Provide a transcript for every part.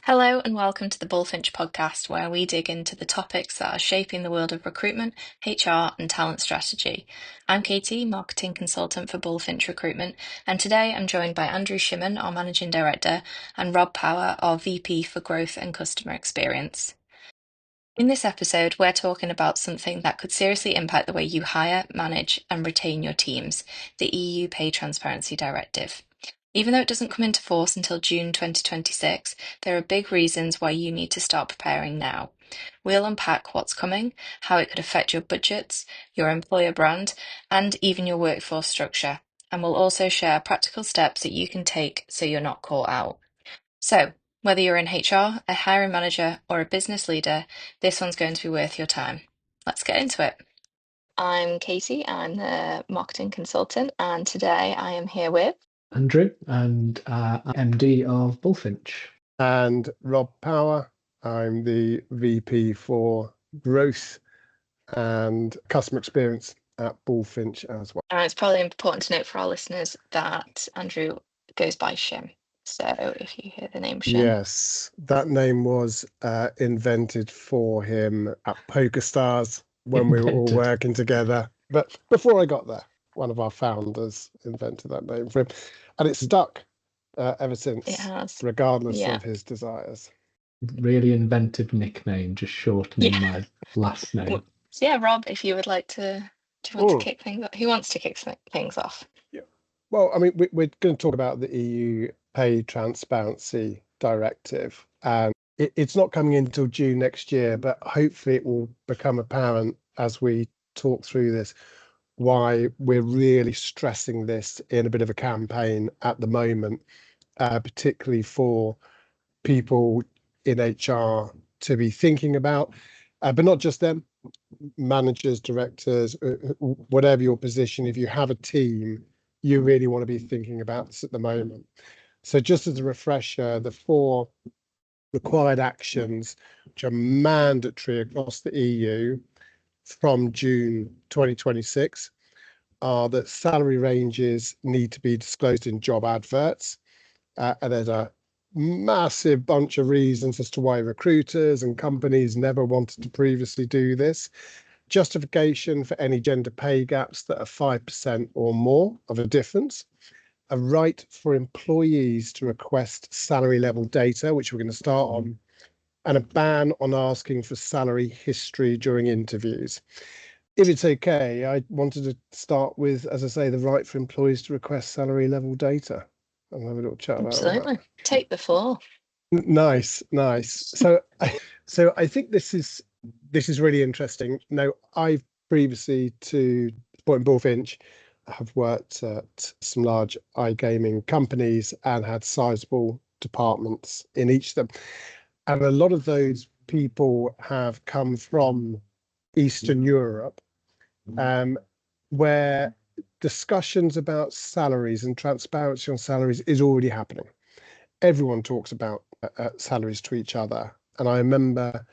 Hello and welcome to the Bullfinch Podcast, where we dig into the topics that are shaping the world of recruitment, HR, and talent strategy. I'm Katie, marketing consultant for Bullfinch Recruitment, and today I'm joined by Andrew Shimmin, our managing director, and Rob Power, our VP for Growth and Customer Experience. In this episode, we're talking about something that could seriously impact the way you hire, manage, and retain your teams, the EU Pay Transparency Directive. Even though it doesn't come into force until June 2026, there are big reasons why you need to start preparing now. We'll unpack what's coming, how it could affect your budgets, your employer brand, and even your workforce structure. And we'll also share practical steps that you can take so you're not caught out. So, whether you're in HR, a hiring manager, or a business leader, this one's going to be worth your time. Let's get into it. I'm Katie, I'm the marketing consultant, and today I am here with Andrew, and MD of Bullfinch. And Rob Power, I'm the VP for Growth and Customer Experience at Bullfinch as well. And it's probably important to note for our listeners that Andrew goes by Shim. So if you hear the name Shim. Yes, that name was invented for him at PokerStars when we were all working together. But before I got there, one of our founders invented that name for him. And it's stuck ever since, It has. regardless of his desires. Really inventive nickname, just shortening my last name. So yeah, Rob, if you would like to, do you want to kick things off? Who wants to kick things off? Yeah. Well, I mean, we're going to talk about the EU Pay Transparency Directive, and it's not coming in until June next year, but hopefully it will become apparent as we talk through this why we're really stressing this in a bit of a campaign at the moment, particularly for people in HR to be thinking about, but not just them, managers, directors, whatever your position. If you have a team, you really want to be thinking about this at the moment. So just as a refresher, the 4 required actions which are mandatory across the EU from June 2026 are that salary ranges need to be disclosed in job adverts. And there's a massive bunch of reasons as to why recruiters and companies never wanted to previously do this. Justification for any gender pay gaps that are 5% or more of a difference. A right for employees to request salary level data, which we're going to start on, and a ban on asking for salary history during interviews. If it's okay, I wanted to start with, as I say, the right for employees to request salary level data. I'll have a little chat about that. Absolutely. Take the floor. Nice. So I think this is really interesting. Now, I've previously to Bullfinch have worked at some large iGaming companies and had sizable departments in each of them. And a lot of those people have come from Eastern Europe, where discussions about salaries and transparency on salaries is already happening. Everyone talks about salaries to each other. And I remember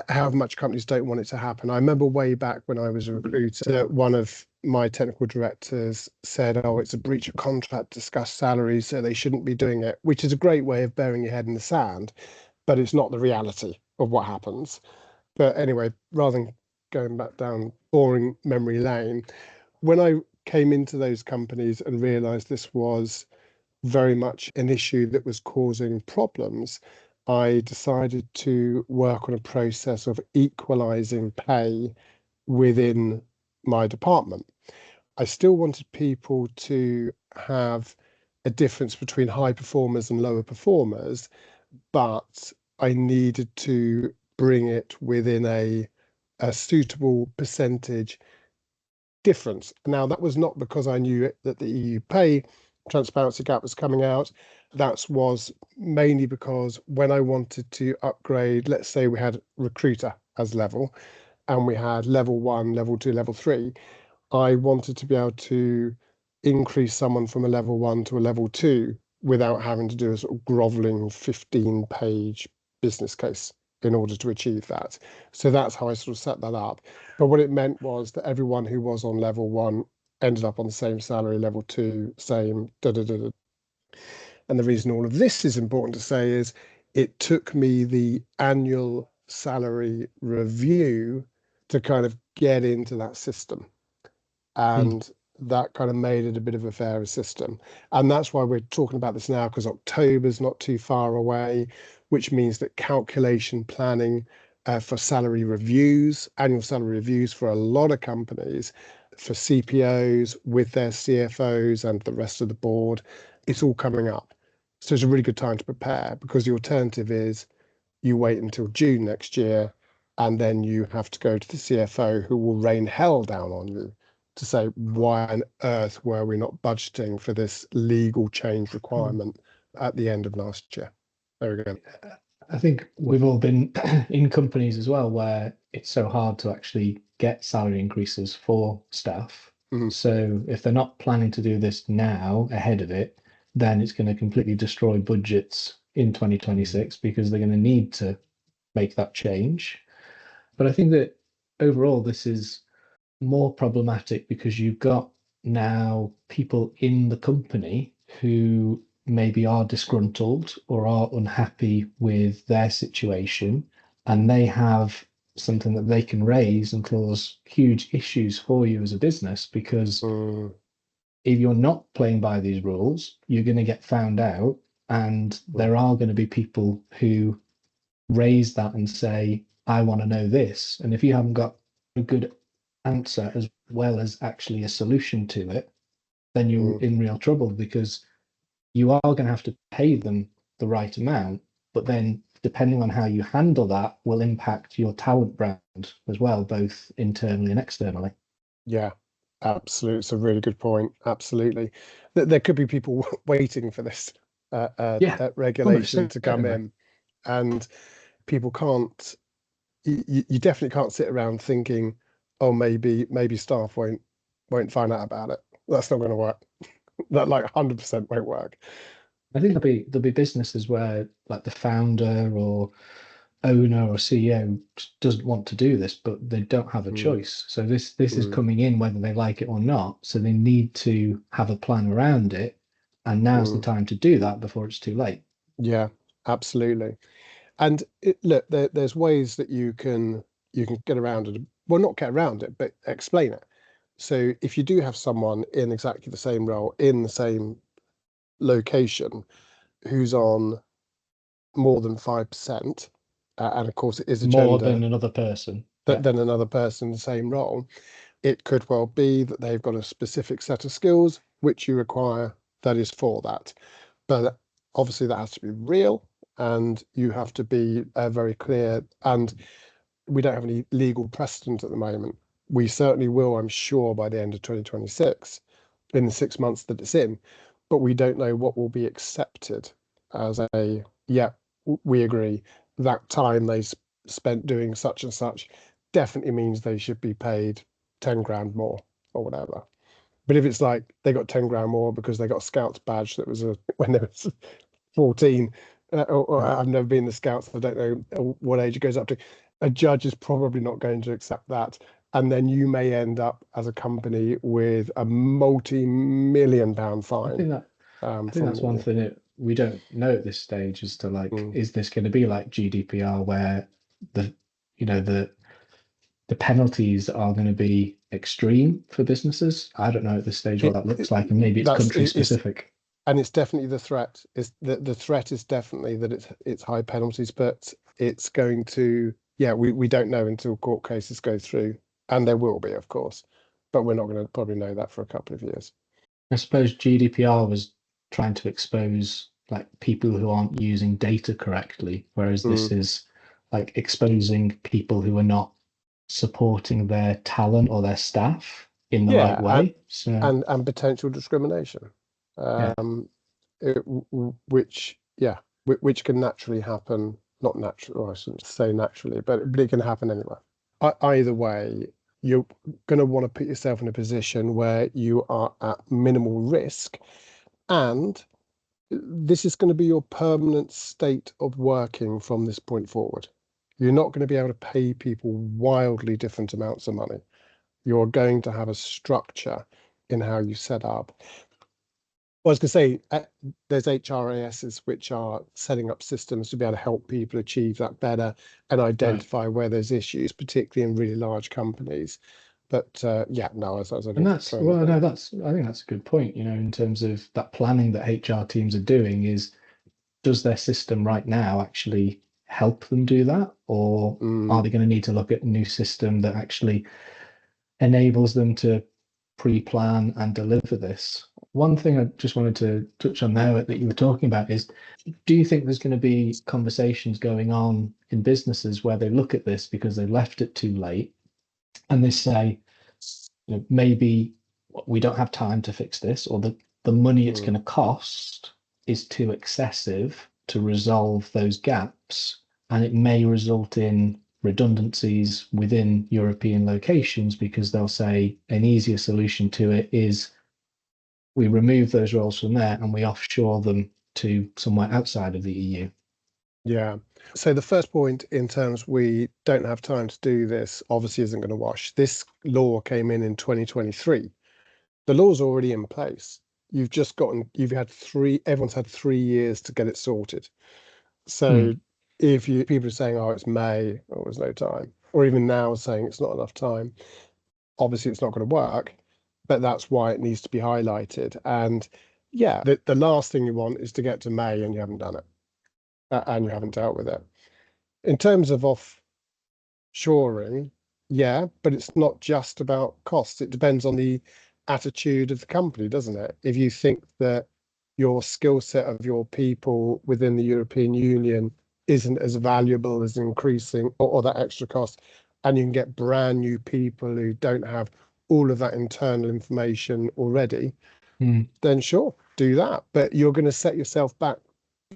how much companies don't want it to happen. I remember way back when I was a recruiter, one of my technical directors said, oh, it's a breach of contract to discuss salaries, so they shouldn't be doing it, which is a great way of burying your head in the sand, but it's not the reality of what happens. But anyway, rather than going back down boring memory lane, when I came into those companies and realized this was very much an issue that was causing problems, I decided to work on a process of equalizing pay within my department. I still wanted people to have a difference between high performers and lower performers, but I needed to bring it within a suitable percentage difference. Now, that was not because I knew that the EU Pay Transparency Gap was coming out. That was mainly because when I wanted to upgrade, let's say we had recruiter as level, and we had level 1, level 2, level 3, I wanted to be able to increase someone from a level 1 to a level 2 without having to do a sort of groveling 15-page business case in order to achieve that. So that's how I sort of set that up. But what it meant was that everyone who was on level 1 ended up on the same salary, level 2, same, And the reason all of this is important to say is it took me the annual salary review to kind of get into that system. And that kind of made it a bit of a fairer system. And that's why we're talking about this now, because October's not too far away, which means that calculation planning for salary reviews, annual salary reviews for a lot of companies, for CPOs with their CFOs and the rest of the board, it's all coming up. So it's a really good time to prepare, because the alternative is you wait until June next year and then you have to go to the CFO, who will rain hell down on you to say, why on earth were we not budgeting for this legal change requirement at the end of last year? There we go. I think we've all been in companies as well where it's so hard to actually get salary increases for staff. So if they're not planning to do this now ahead of it, then it's going to completely destroy budgets in 2026 because they're going to need to make that change. But I think that overall this is more problematic because you've got now people in the company who maybe are disgruntled or are unhappy with their situation, and they have something that they can raise and cause huge issues for you as a business, because if you're not playing by these rules, you're going to get found out, and there are going to be people who raise that and say, I want to know this. And if you haven't got a good answer as well as actually a solution to it, then you're in real trouble, because you are going to have to pay them the right amount, but then depending on how you handle that will impact your talent brand as well, both internally and externally. Yeah, absolutely. It's a really good point. Absolutely. There could be people waiting for this regulation to come in, and people can't, you definitely can't sit around thinking, oh, maybe staff won't find out about it. That's not going to work. That 100% won't work. I think there'll be businesses where like the founder or owner or CEO doesn't want to do this, but they don't have a choice. So this is coming in whether they like it or not. So they need to have a plan around it, and now's the time to do that before it's too late. Yeah, absolutely. And look, there's ways that you can get around it. Well, not get around it, but explain it. So if you do have someone in exactly the same role in the same location who's on more than 5%, and of course it is a more gender than another person, than another person in the same role, it could well be that they've got a specific set of skills which you require that is for that. But obviously that has to be real, and you have to be very clear. And we don't have any legal precedent at the moment. We certainly will, I'm sure, by the end of 2026, in the 6 months that it's in. But we don't know what will be accepted as a, yeah, we agree, that time they spent doing such and such definitely means they should be paid 10 grand more or whatever. But if it's like they got 10 grand more because they got a Scouts badge that was when they was 14, or I've never been in the Scouts, I don't know what age it goes up to, a judge is probably not going to accept that. And then you may end up as a company with a multi-million-pound fine. I think that's one thing that we don't know at this stage, as to is this going to be like GDPR, where the penalties are going to be extreme for businesses? I don't know at this stage what that looks like, and maybe it's country specific. And it's definitely the threat. The threat is definitely that it's high penalties, but it's going to, we don't know until court cases go through, and there will be, of course, but we're not going to probably know that for a couple of years. I suppose GDPR was trying to expose people who aren't using data correctly, whereas this is exposing people who are not supporting their talent or their staff in the right way. And potential discrimination, which can naturally happen. Not natural, I shouldn't say naturally, but it can happen anyway. Either way, you're going to want to put yourself in a position where you are at minimal risk, and this is going to be your permanent state of working from this point forward. You're not going to be able to pay people wildly different amounts of money. You're going to have a structure in how you set up. Well, I was going to say, there's HRISs which are setting up systems to be able to help people achieve that better and identify where there's issues, particularly in really large companies. But yeah, no, as I And that's, well, no, that's, I think that's a good point, you know, in terms of that planning that HR teams are doing is, does their system right now actually help them do that? Or are they going to need to look at a new system that actually enables them to pre-plan and deliver this? One thing I just wanted to touch on there that you were talking about is, do you think there's going to be conversations going on in businesses where they look at this because they left it too late and they say, you know, maybe we don't have time to fix this, or the money it's going to cost is too excessive to resolve those gaps, and it may result in redundancies within European locations because they'll say an easier solution to it is we remove those roles from there and we offshore them to somewhere outside of the EU. Yeah. So the first point in terms we don't have time to do this obviously isn't going to wash. This law came in 2023. The law's already in place. Everyone's had 3 years to get it sorted. So if people are saying, oh, it's May, or there's no time, or even now saying it's not enough time, obviously it's not going to work, but that's why it needs to be highlighted. And yeah, the last thing you want is to get to May and you haven't done it. And you haven't dealt with it. In terms of offshoring, yeah, but it's not just about costs. It depends on the attitude of the company, doesn't it? If you think that your skill set of your people within the European Union isn't as valuable as increasing or that extra cost, and you can get brand new people who don't have all of that internal information already, then sure, do that. But you're going to set yourself back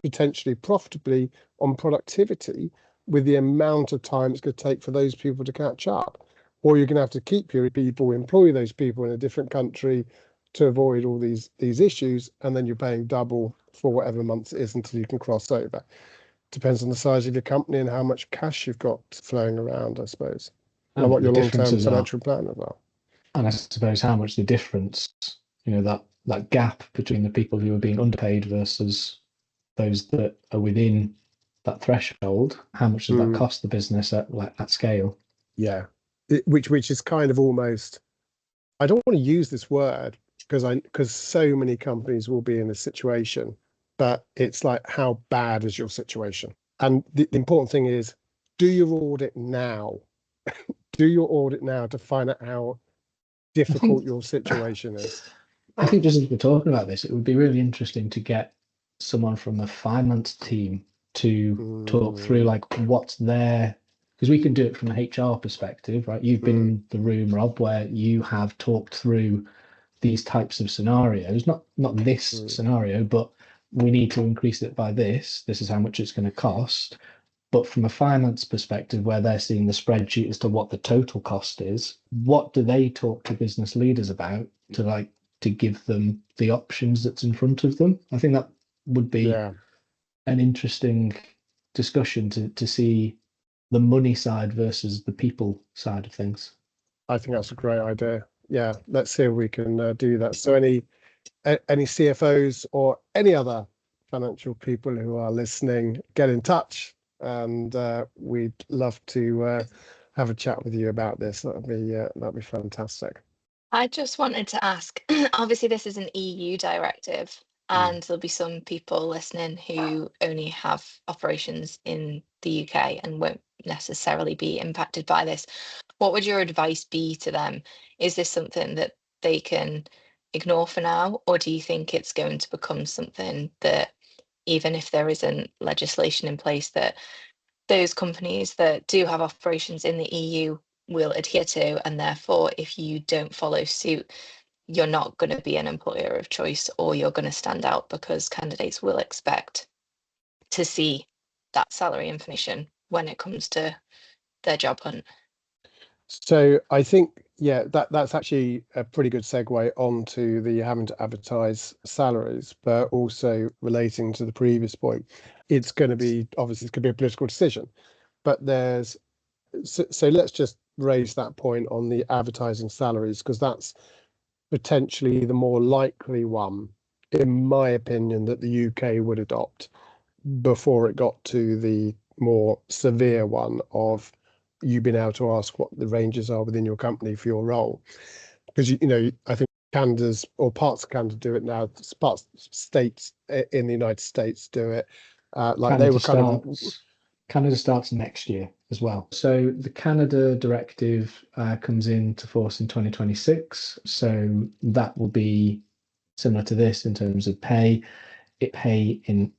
potentially profitably on productivity with the amount of time it's going to take for those people to catch up. Or you're going to have to keep your people, employ those people in a different country to avoid all these issues, and then you're paying double for whatever month it is until you can cross over. Depends on the size of your company and how much cash you've got flowing around, I suppose, and what your long-term financial plan is well. And I suppose how much the difference, you know, that gap between the people who are being underpaid versus those that are within that threshold, how much does that cost the business at scale? Yeah, which is kind of almost, I don't want to use this word because so many companies will be in this situation, but it's like, how bad is your situation? And the important thing is, do your audit now. Do your audit now to find out how difficult your situation is. I think just as we're talking about this, it would be really interesting to get someone from the finance team to talk through like what's there, because we can do it from an HR perspective, right? You've been in the room, Rob, where you have talked through these types of scenarios, not this scenario, but we need to increase it by this. This is how much it's going to cost. But from a finance perspective, where they're seeing the spreadsheet as to what the total cost is, what do they talk to business leaders about to give them the options that's in front of them? I think that would be an interesting discussion to see the money side versus the people side of things. I think that's a great idea. Yeah, let's see if we can do that. So any CFOs or any other financial people who are listening, get in touch, and we'd love to have a chat with you about this. That'd be fantastic. I just wanted to ask, obviously this is an EU directive, and there'll be some people listening who only have operations in the UK and won't necessarily be impacted by this. What would your advice be to them? Is this something that they can ignore for now, or do you think it's going to become something that, even if there isn't legislation in place, that those companies that do have operations in the EU will adhere to, and therefore if you don't follow suit, you're not going to be an employer of choice, or you're going to stand out because candidates will expect to see that salary information when it comes to their job hunt? So I think, yeah, that's actually a pretty good segue onto the having to advertise salaries, but also relating to the previous point, it's going to be a political decision. But so let's just raise that point on the advertising salaries, because that's potentially the more likely one in my opinion, that the UK would adopt before it got to the more severe one of you being able to ask what the ranges are within your company for your role. Because, I think Canada's, or parts of Canada do it now, parts of states in the United States do it. Canada starts next year as well. So the Canada directive comes into force in 2026. So that will be similar to this in terms of pay. Pay in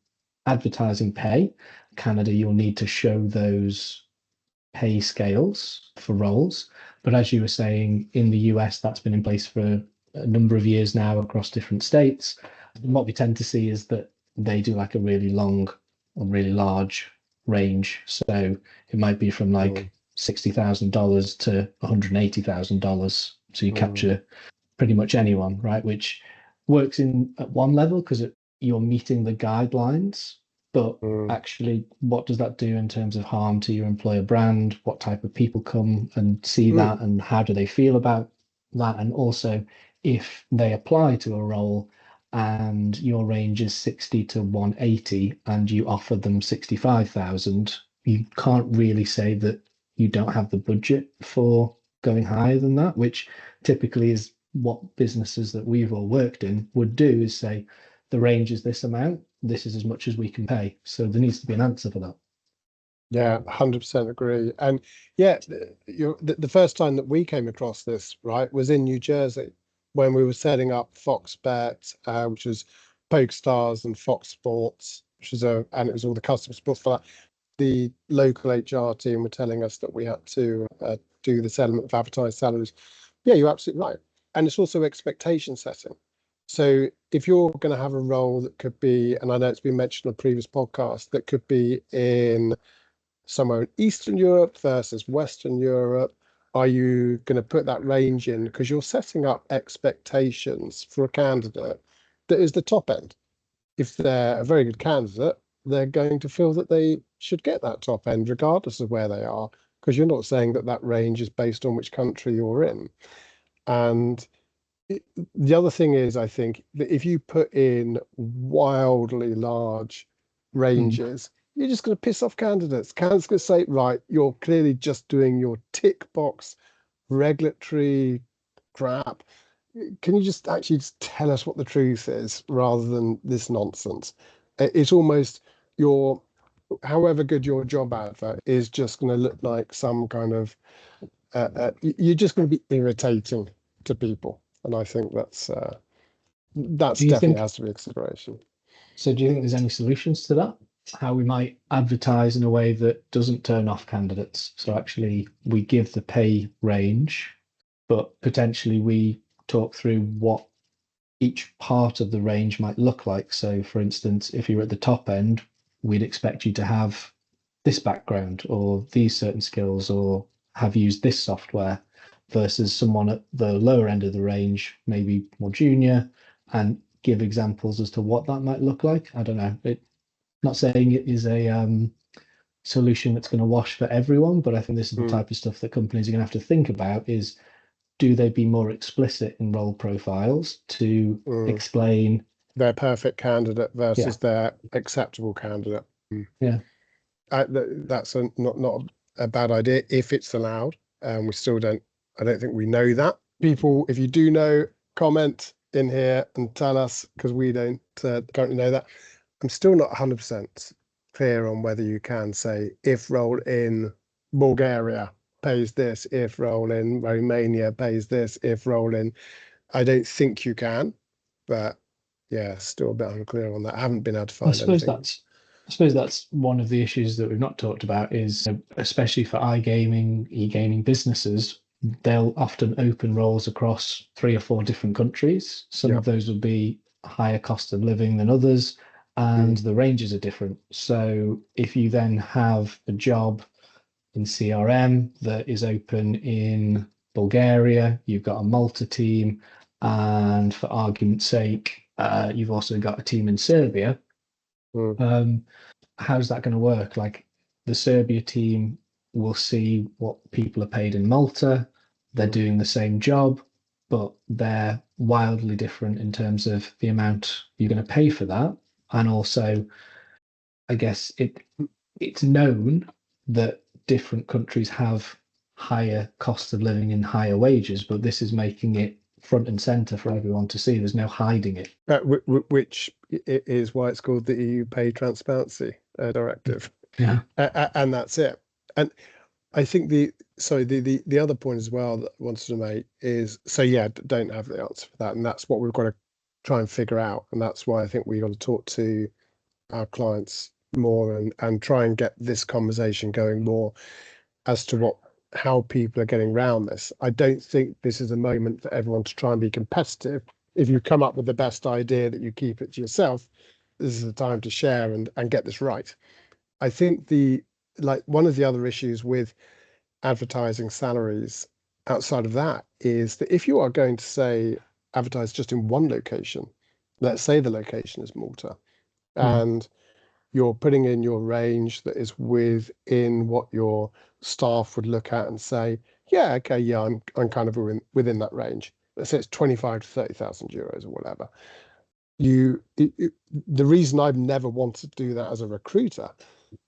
advertising pay. Canada, you'll need to show those pay scales for roles. But as you were saying, in the US, that's been in place for a number of years now across different states. And what we tend to see is that they do like a really long or really large range. So it might be from like $60,000 to $180,000. So you capture pretty much anyone, right? Which works in at one level because you're meeting the guidelines, but actually, what does that do in terms of harm to your employer brand? What type of people come and see that, and how do they feel about that? And also, if they apply to a role and your range is 60 to 180 and you offer them 65,000, you can't really say that you don't have the budget for going higher than that, which typically is what businesses that we've all worked in would do, is say the range is this amount, this is as much as we can pay. So there needs to be an answer for that. Yeah, 100% agree. And yeah, the first time that we came across this, right, was in New Jersey when we were setting up Fox Bet, which was PokerStars, and Fox Sports, and it was all the custom sports for that. The local HR team were telling us that we had to do this element of advertised salaries. Yeah, you're absolutely right. And it's also expectation setting. So if you're going to have a role that could be, and I know it's been mentioned on a previous podcast, that could be in somewhere in Eastern Europe versus Western Europe, are you going to put that range in? Because you're setting up expectations for a candidate that is the top end. If they're a very good candidate, they're going to feel that they should get that top end regardless of where they are, because you're not saying that that range is based on which country you're in. And the other thing is, I think that if you put in wildly large ranges, you're just going to piss off candidates. Candidates going to say, right, you're clearly just doing your tick box regulatory crap. Can you just actually just tell us what the truth is rather than this nonsense? It's almost however good your job advert is just going to look like some kind of, you're just going to be irritating to people. And I think that's definitely has to be a consideration. So do you think there's any solutions to that? How we might advertise in a way that doesn't turn off candidates? So actually we give the pay range, but potentially we talk through what each part of the range might look like. So for instance, if you're at the top end, we'd expect you to have this background or these certain skills or have used this software, versus someone at the lower end of the range, maybe more junior, and give examples as to what that might look like. I don't know. Not saying it is a solution that's going to wash for everyone, but I think this is the type of stuff that companies are going to have to think about is, do they be more explicit in role profiles to explain their perfect candidate versus their acceptable candidate? Yeah. That's not a bad idea if it's allowed. We still I don't think we know that. People, if you do know, comment in here and tell us, because we don't currently know that. I'm still not 100% clear on whether you can say if role in Bulgaria pays this, if role in Romania pays this, if role in, I don't think you can, but yeah, still a bit unclear on that. I haven't been able to find anything. I suppose that's one of the issues that we've not talked about is, especially for iGaming, e-gaming businesses, they'll often open roles across 3 or 4 different countries. Some of those will be higher cost of living than others, and the ranges are different. So if you then have a job in CRM that is open in Bulgaria, you've got a Malta team, and for argument's sake, you've also got a team in Serbia. How's that going to work? Like, the Serbia team will see what people are paid in Malta. They're doing the same job, but their wildly different in terms of the amount you're going to pay for that. And also, I guess it's known that different countries have higher costs of living and higher wages, but this is making it front and center for everyone to see. There's no hiding it. Which is why it's called the EU Pay Transparency Directive. Yeah. And that's it. And I think the other point as well that I wanted to make is, don't have the answer for that. And that's what we've got to try and figure out. And that's why I think we've got to talk to our clients more and try and get this conversation going more as to how people are getting around this. I don't think this is a moment for everyone to try and be competitive. If you come up with the best idea that you keep it to yourself, this is the time to share and get this right. I think one of the other issues with advertising salaries outside of that is that if you are going to say advertise just in one location, let's say the location is Malta, and you're putting in your range that is within what your staff would look at and say, I'm kind of within that range. Let's say it's 25 to 30,000 euros or whatever. The reason I've never wanted to do that as a recruiter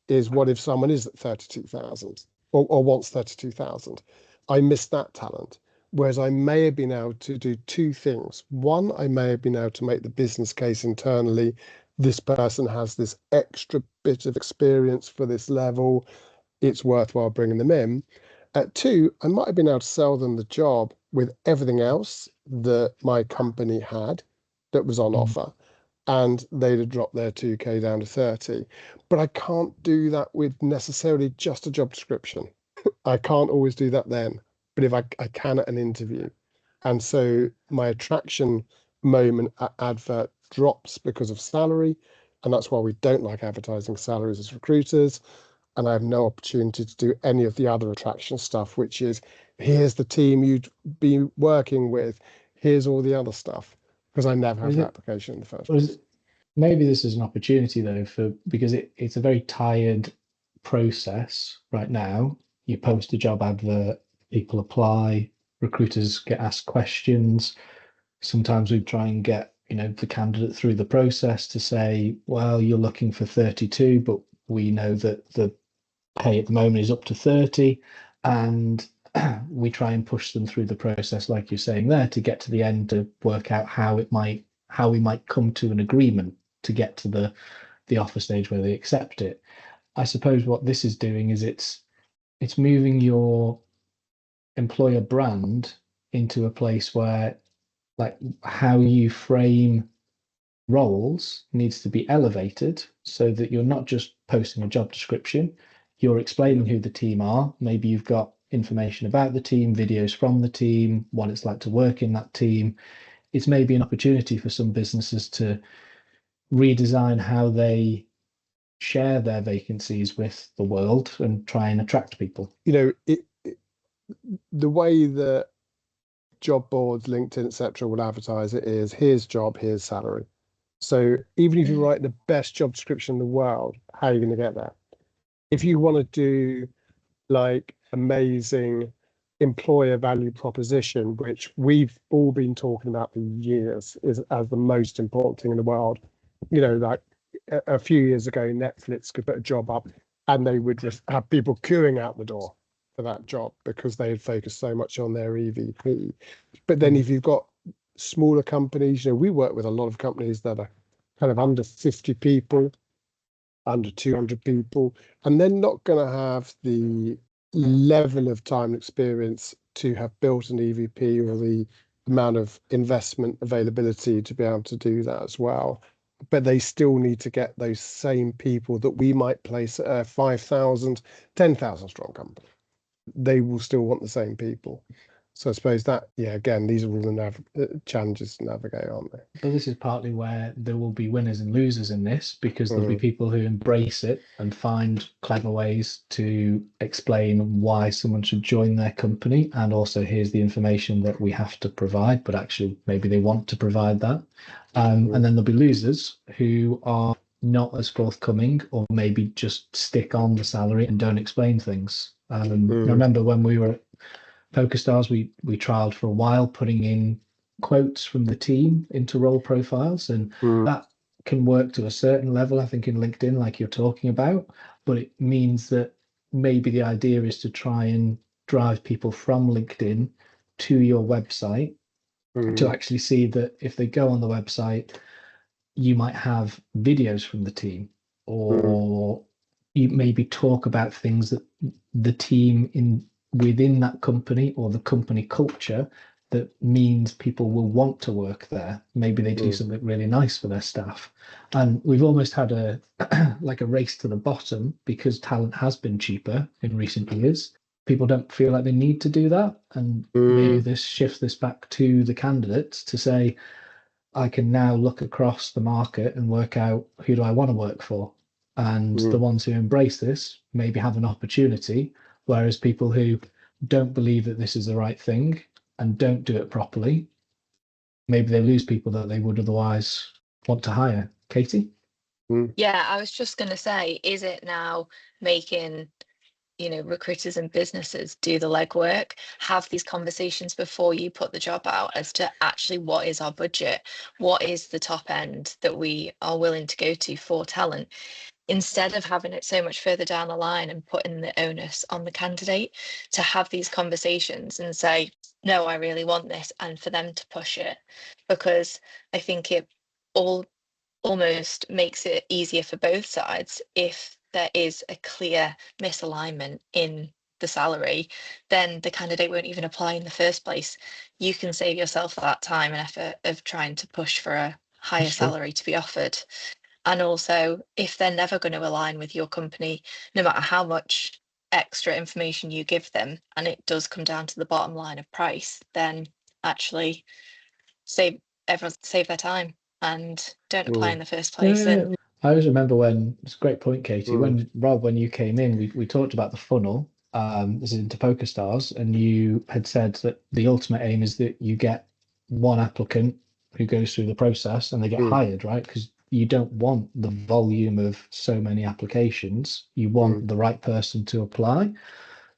is, what if someone is at 32,000 or wants 32,000? I miss that talent. Whereas I may have been able to do two things. One, I may have been able to make the business case internally. This person has this extra bit of experience for this level. It's worthwhile bringing them in. Two, I might have been able to sell them the job with everything else that my company had that was on offer, and they'd have dropped their 2K down to 30. But I can't do that with necessarily just a job description. I can't always do that then, but if I can at an interview. And so my attraction moment at advert drops because of salary, and that's why we don't like advertising salaries as recruiters. And I have no opportunity to do any of the other attraction stuff, which is, here's the team you'd be working with, here's all the other stuff, because I never have the application in the first place. Maybe this is an opportunity though, because it's a very tired process right now. You post a job advert, people apply, recruiters get asked questions. Sometimes we try and get the candidate through the process to say, well, you're looking for 32, but we know that the pay at the moment is up to 30, and we try and push them through the process, like you're saying there, to get to the end, to work out how we might come to an agreement to get to the offer stage where they accept it. I suppose what this is doing is it's moving your employer brand into a place where, like, how you frame roles needs to be elevated, so that you're not just posting a job description, you're explaining who the team are. Maybe you've got information about the team, videos from the team, what it's like to work in that team. It's maybe an opportunity for some businesses to redesign how they share their vacancies with the world and try and attract people. The way that job boards, LinkedIn, etc., will advertise it is, here's job, here's salary. So even if you write the best job description in the world, how are you going to get that? If you want to do like amazing employer value proposition, which we've all been talking about for years, is as the most important thing in the world. Like a few years ago, Netflix could put a job up and they would just have people queuing out the door for that job because they had focused so much on their EVP. But then if you've got smaller companies, we work with a lot of companies that are kind of under 50 people, under 200 people, and they're not going to have the level of time and experience to have built an EVP or the amount of investment availability to be able to do that as well. But they still need to get those same people that we might place at a 5,000, 10,000 strong company. They will still want the same people. So I suppose that, again, these are all the challenges to navigate, aren't they? But this is partly where there will be winners and losers in this, because there'll be people who embrace it and find clever ways to explain why someone should join their company. And also, here's the information that we have to provide, but actually maybe they want to provide that. And then there'll be losers who are not as forthcoming, or maybe just stick on the salary and don't explain things. I remember when we were at PokerStars, we trialed for a while putting in quotes from the team into role profiles, and that can work to a certain level, I think, in LinkedIn, like you're talking about, but it means that maybe the idea is to try and drive people from LinkedIn to your website to actually see that if they go on the website, you might have videos from the team, or you maybe talk about things that the team within that company or the company culture that means people will want to work there. Maybe they do something really nice for their staff. And we've almost had a like a race to the bottom because talent has been cheaper in recent years. People don't feel like they need to do that. And maybe this shifts this back to the candidates to say, I can now look across the market and work out who do I want to work for. And the ones who embrace this maybe have an opportunity, whereas people who don't believe that this is the right thing and don't do it properly, maybe they lose people that they would otherwise want to hire. Katie? Yeah, I was just going to say, is it now making recruiters and businesses do the legwork, have these conversations before you put the job out as to actually what is our budget, what is the top end that we are willing to go to for talent, instead of having it so much further down the line and putting the onus on the candidate to have these conversations and say, no, I really want this, and for them to push it, because I think it almost makes it easier for both sides. If there is a clear misalignment in the salary, then the candidate won't even apply in the first place. You can save yourself that time and effort of trying to push for a higher salary to be offered. And also, if they're never going to align with your company, no matter how much extra information you give them, and it does come down to the bottom line of price, then actually save their time and don't apply in the first place. And I always remember when, it's a great point, Katie, when you came in, we talked about the funnel, this is into PokerStars, and you had said that the ultimate aim is that you get one applicant who goes through the process and they get hired, right? Because you don't want the volume of so many applications. You want the right person to apply.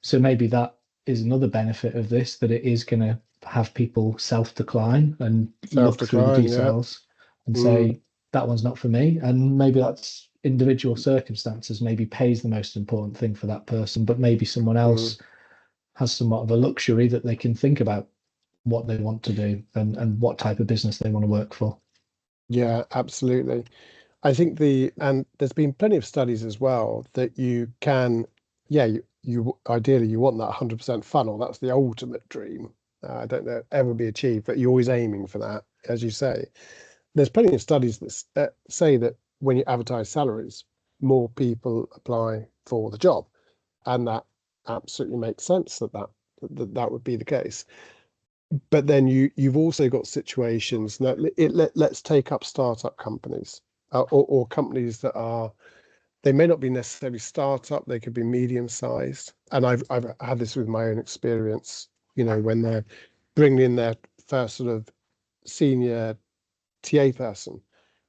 So maybe that is another benefit of this, that it is going to have people self-decline and look through the details and say, that one's not for me. And maybe that's individual circumstances, maybe pays the most important thing for that person, but maybe someone else has somewhat of a luxury that they can think about what they want to do and what type of business they want to work for. Yeah, absolutely. I think and there's been plenty of studies as well that you can, you ideally you want that 100% funnel. That's the ultimate dream. I don't know ever be achieved, but you're always aiming for that, as you say. There's plenty of studies that say that when you advertise salaries, more people apply for the job, and that absolutely makes sense that would be the case. But then you've also got situations that let's take up startup companies or companies that they may not be necessarily startup, they could be medium sized. And I've had this with my own experience, when they're bringing in their first sort of senior TA person,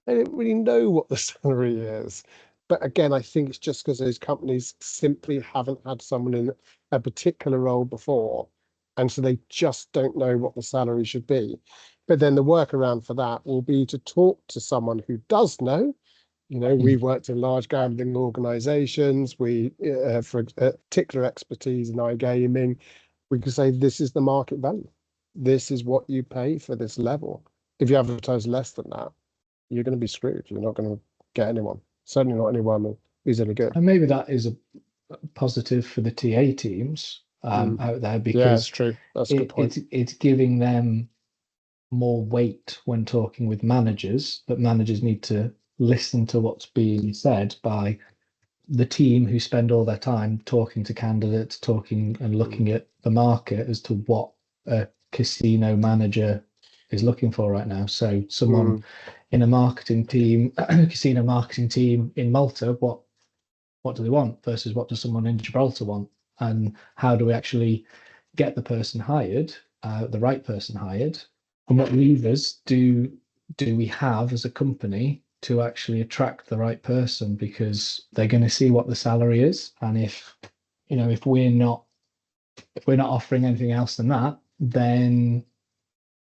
they don't really know what the salary is. But again, I think it's just because those companies simply haven't had someone in a particular role before. And so they just don't know what the salary should be. But then the workaround for that will be to talk to someone who does know. We've worked in large gambling organizations. We, for particular expertise in iGaming, we can say this is the market value. This is what you pay for this level. If you advertise less than that, you're going to be screwed. You're not going to get anyone. Certainly not anyone who's any good. And maybe that is a positive for the TA teams out there, because that's true. That's a good point. It's giving them more weight when talking with managers, but managers need to listen to what's being said by the team who spend all their time talking to candidates, talking and looking at the market as to what a casino manager is looking for right now. So someone in a marketing team, casino marketing team in Malta, what do they want versus what does someone in Gibraltar want? And how do we actually get the person hired, the right person hired? And what levers do we have as a company to actually attract the right person? Because they're going to see what the salary is. And if we're not offering anything else than that, then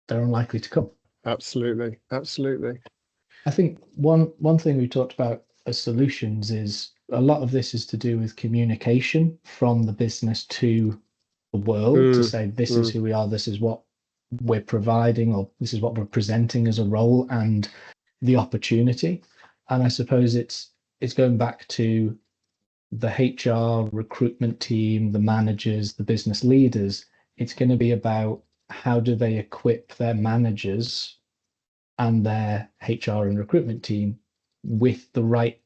they're unlikely to come. Absolutely. I think one thing we talked about as solutions is a lot of this is to do with communication from the business to the world to say this is who we are, this is what we're providing, or this is what we're presenting as a role and the opportunity. And I suppose it's going back to the HR recruitment team, the managers, the business leaders. It's going to be about how do they equip their managers and their HR and recruitment team with the right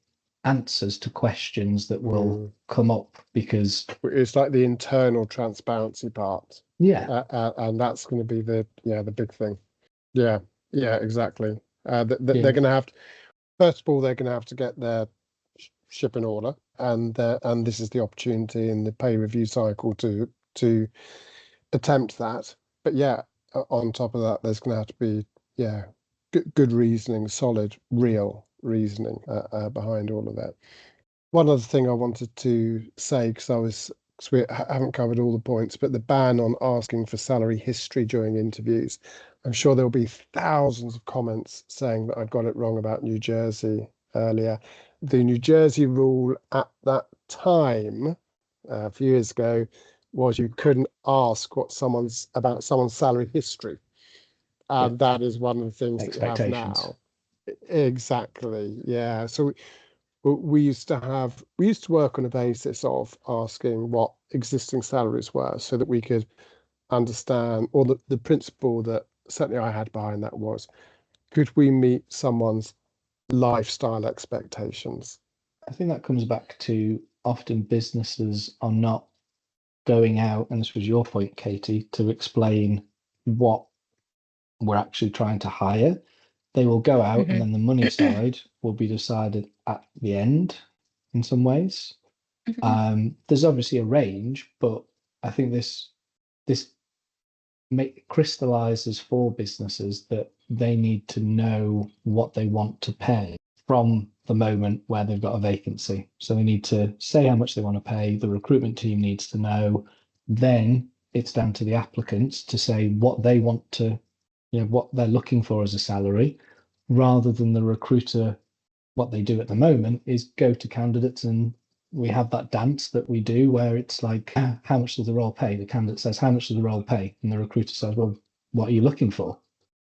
answers to questions that will come up, because it's like the internal transparency part. And that's going to be the big thing. Exactly. They're going to have to, first of all, they're going to have to get their ship in order, and this is the opportunity in the pay review cycle to attempt that. But on top of that, there's going to have to be good reasoning, solid, real reasoning behind all of that. One other thing I wanted to say, because we haven't covered all the points, but the ban on asking for salary history during interviews. I'm sure there'll be thousands of comments saying that I got it wrong about New Jersey earlier. The New Jersey rule at that time, a few years ago, was you couldn't ask about someone's salary history. And that is one of the things that you have now. Exactly. Yeah. So we used to work on a basis of asking what existing salaries were so that we could understand, or the principle that certainly I had behind that was, could we meet someone's lifestyle expectations? I think that comes back to often businesses are not going out, and this was your point, Katie, to explain what we're actually trying to hire. They will go out and then the money side will be decided at the end in some ways. There's obviously a range, but I think this crystallizes for businesses that they need to know what they want to pay from the moment where they've got a vacancy. So they need to say how much they want to pay. The recruitment team needs to know. Then it's down to the applicants to say what they want to, what they're looking for as a salary, rather than the recruiter. What they do at the moment is go to candidates, and we have that dance that we do where it's like, how much does the role pay? The candidate says, how much does the role pay? And the recruiter says, well, what are you looking for?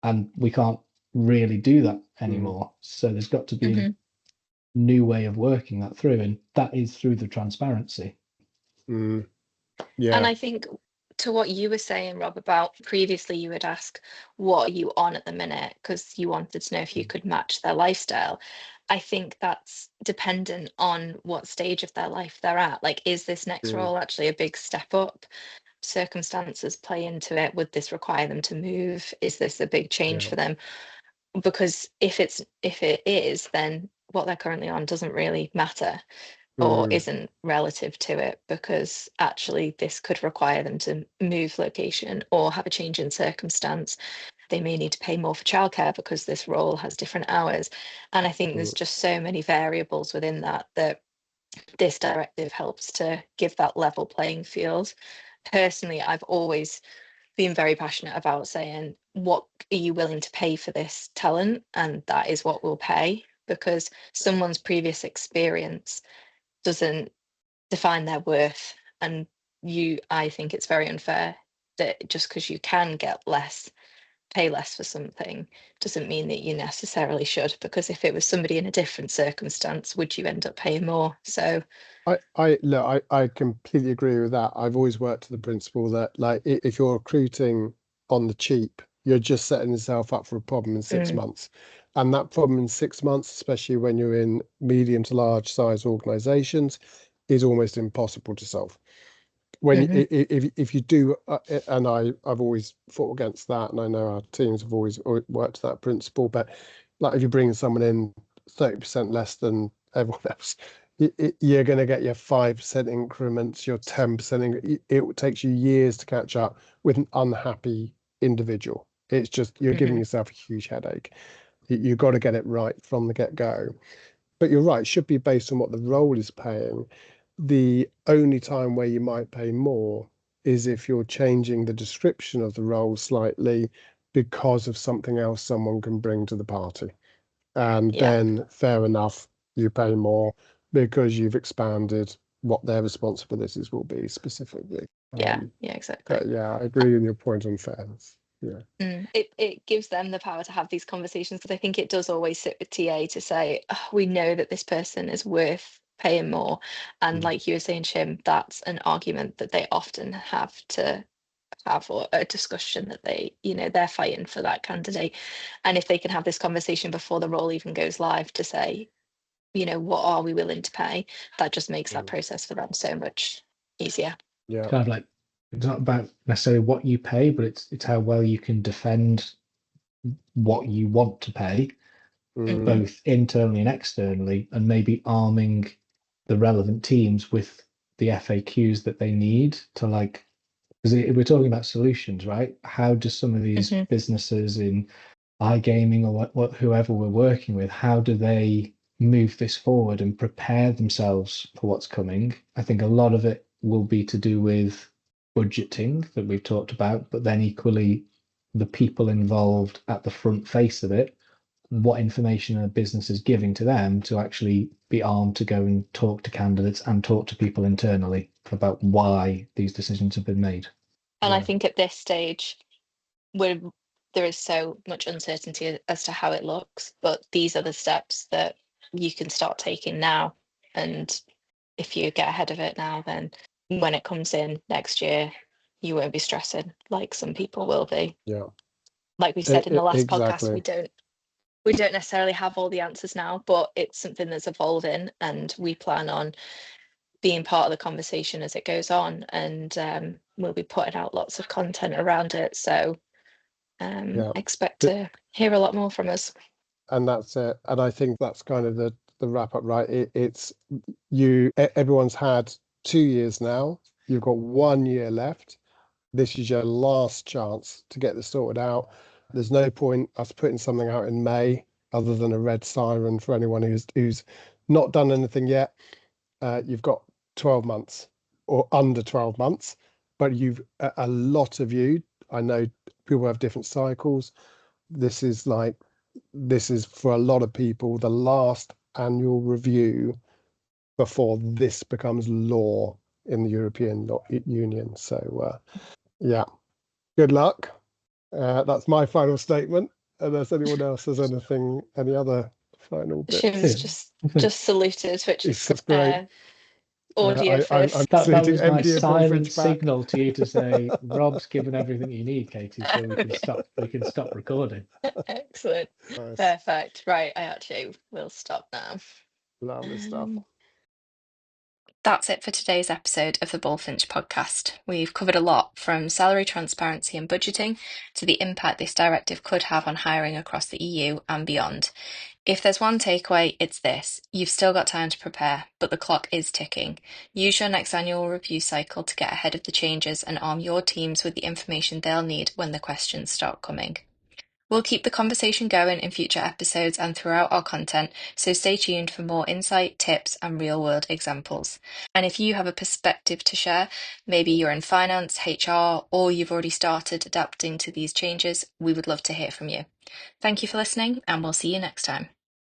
And we can't really do that anymore. So there's got to be a new way of working that through, and that is through the transparency. And I think to what you were saying, Rob, about previously you would ask, what are you on at the minute? Because you wanted to know if you could match their lifestyle. I think that's dependent on what stage of their life they're at. Like, is this next role actually a big step up? Circumstances play into it. Would this require them to move? Is this a big change for them? Because if it is, then what they're currently on doesn't really matter, or isn't relative to it, because actually this could require them to move location or have a change in circumstance. They may need to pay more for childcare because this role has different hours. And I think there's just so many variables within that this directive helps to give that level playing field. Personally, I've always been very passionate about saying, what are you willing to pay for this talent? And that is what we'll pay, because someone's previous experience doesn't define their worth. And I think it's very unfair that just because you can pay less for something doesn't mean that you necessarily should, because if it was somebody in a different circumstance, would you end up paying more? So I completely agree with that. I've always worked to the principle that, like, if you're recruiting on the cheap, you're just setting yourself up for a problem in 6 months. And that problem in 6 months, especially when you're in medium to large size organizations, is almost impossible to solve. When if you do, and I've always fought against that, and I know our teams have always worked to that principle. But like, if you're bringing someone in 30% less than everyone else, you're going to get your 5% increments, your 10%. It takes you years to catch up with an unhappy individual. It's just, you're giving yourself a huge headache. You've got to get it right from the get-go. But you're right, it should be based on what the role is paying. The only time where you might pay more is if you're changing the description of the role slightly, because of something else someone can bring to the party. And Yeah. then fair enough, you pay more because you've expanded what their responsibilities will be specifically. Yeah, exactly. Yeah, I agree with your point on fairness. Yeah. It gives them the power to have these conversations, because I think it does always sit with TA to say, "Oh, we know that this person is worth paying more." And like you were saying, Shim, that's an argument that they often have to have, or a discussion that they're fighting for that candidate. And if they can have this conversation before the role even goes live to say, what are we willing to pay, that just makes that process for them so much easier. Yeah. Kind of like, it's not about necessarily what you pay, but it's how well you can defend what you want to pay, both internally and externally, and maybe arming the relevant teams with the FAQs that they need to, like, because we're talking about solutions, right? How do some of these businesses in iGaming or what whoever we're working with, how do they move this forward and prepare themselves for what's coming? I think a lot of it will be to do with budgeting that we've talked about, but then equally the people involved at the front face of it, what information a business is giving to them to actually be armed to go and talk to candidates and talk to people internally about why these decisions have been made. And I think at this stage, where there is so much uncertainty as to how it looks, but these are the steps that you can start taking now. And if you get ahead of it now, then when it comes in next year, you won't be stressing like some people will be. Yeah. Like we said in the last exactly. podcast, we don't necessarily have all the answers now, but it's something that's evolving, and we plan on being part of the conversation as it goes on, and we'll be putting out lots of content around it. So expect to hear a lot more from us. And that's it. And I think that's kind of the wrap up, right? Everyone's had 2 years now. You've got 1 year left. This is your last chance to get this sorted out. There's no point us putting something out in May other than a red siren for anyone who's not done anything yet. You've got 12 months or under 12 months, but a lot of you, I know people have different cycles. This is for a lot of people the last annual review before this becomes law in the European Union. So yeah, good luck. That's my final statement. Unless anyone else has any other final bits. Shim's just saluted, which is great. Audio first. That was my silent signal to you to say, Rob's given everything you need, Katie, so we can stop recording. Excellent. Nice. Perfect. Right, I actually will stop now. Lovely stuff. That's it for today's episode of the Bullfinch podcast. We've covered a lot, from salary transparency and budgeting to the impact this directive could have on hiring across the EU and beyond. If there's one takeaway, it's this: you've still got time to prepare, but the clock is ticking. Use your next annual review cycle to get ahead of the changes and arm your teams with the information they'll need when the questions start coming. We'll keep the conversation going in future episodes and throughout our content, so stay tuned for more insight, tips, and real-world examples. And if you have a perspective to share, maybe you're in finance, HR, or you've already started adapting to these changes, we would love to hear from you. Thank you for listening, and we'll see you next time.